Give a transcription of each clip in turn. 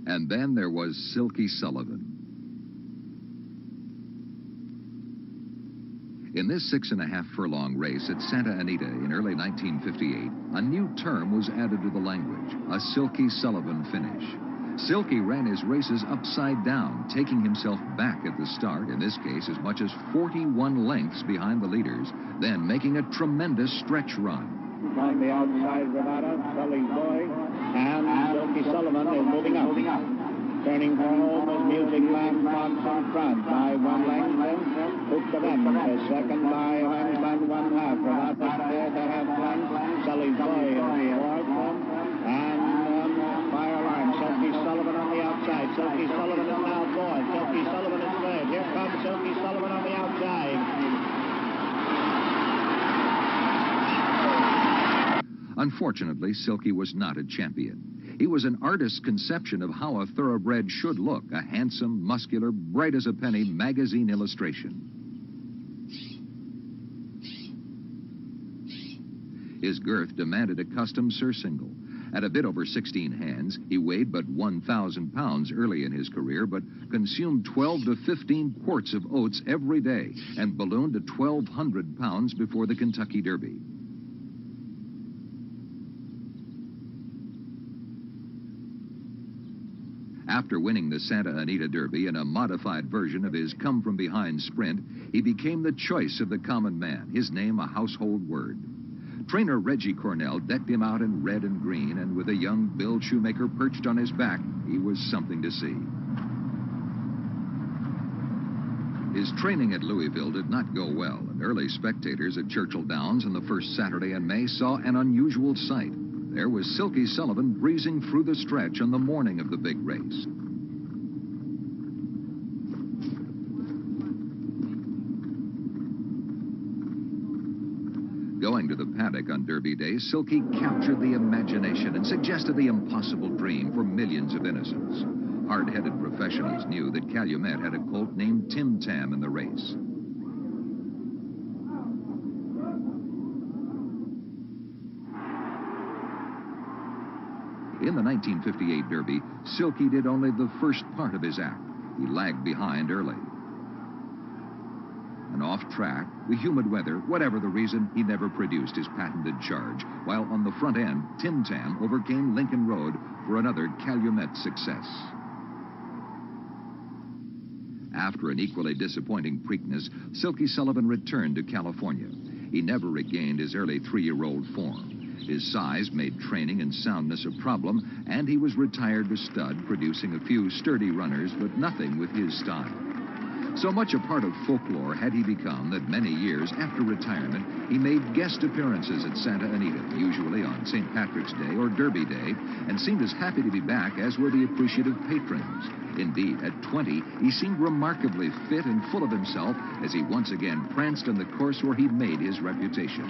And then there was Silky Sullivan. In this 6.5 furlong race at Santa Anita in early 1958, a new term was added to the language, a Silky Sullivan finish. Silky ran his races upside down, taking himself back at the start, in this case as much as 41 lengths behind the leaders, then making a tremendous stretch run. On the outside, Regatta, Sully's boy, and Silky Sullivan is moving up. Turning for home as Music Man Fox in front by 1 length. Hook the run. Second by length and 1/2. Regatta there to half length. Sully's boy in fourth. And fire alarm. Silky Sullivan on the outside. Silky Sullivan is now fourth. Silky Sullivan is third. Here comes Silky Sullivan on the outside. Unfortunately, Silky was not a champion. He was an artist's conception of how a thoroughbred should look, a handsome, muscular, bright as a penny magazine illustration. His girth demanded a custom surcingle. At a bit over 16 hands, he weighed but 1,000 pounds early in his career, but consumed 12 to 15 quarts of oats every day and ballooned to 1,200 pounds before the Kentucky Derby. After winning the Santa Anita Derby in a modified version of his come-from-behind sprint, he became the choice of the common man, his name a household word. Trainer Reggie Cornell decked him out in red and green, and with a young Bill Shoemaker perched on his back, he was something to see. His training at Louisville did not go well, and early spectators at Churchill Downs on the first Saturday in May saw an unusual sight. There was Silky Sullivan breezing through the stretch on the morning of the big race. Going to the paddock on Derby Day, Silky captured the imagination and suggested the impossible dream for millions of innocents. Hard-headed professionals knew that Calumet had a colt named Tim Tam in the race. In the 1958 Derby, Silky did only the first part of his act. He lagged behind early. And off track, the humid weather, whatever the reason, he never produced his patented charge, while on the front end, Tim Tam overcame Lincoln Road for another Calumet success. After an equally disappointing Preakness, Silky Sullivan returned to California. He never regained his early 3-year-old form. His size made training and soundness a problem, and he was retired to stud, producing a few sturdy runners, but nothing with his style. So much a part of folklore had he become that many years after retirement, he made guest appearances at Santa Anita, usually on St. Patrick's Day or Derby Day, and seemed as happy to be back as were the appreciative patrons. Indeed, at 20, he seemed remarkably fit and full of himself as he once again pranced on the course where he made his reputation.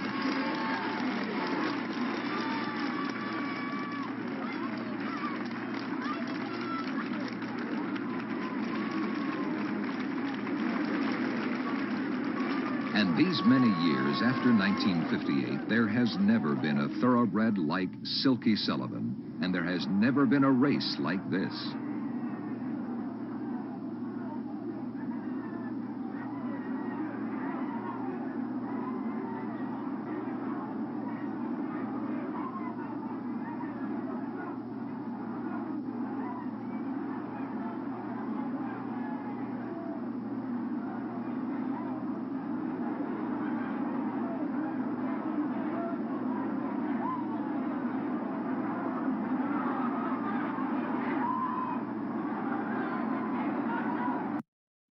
And these many years after 1958, there has never been a thoroughbred like Silky Sullivan, and there has never been a race like this.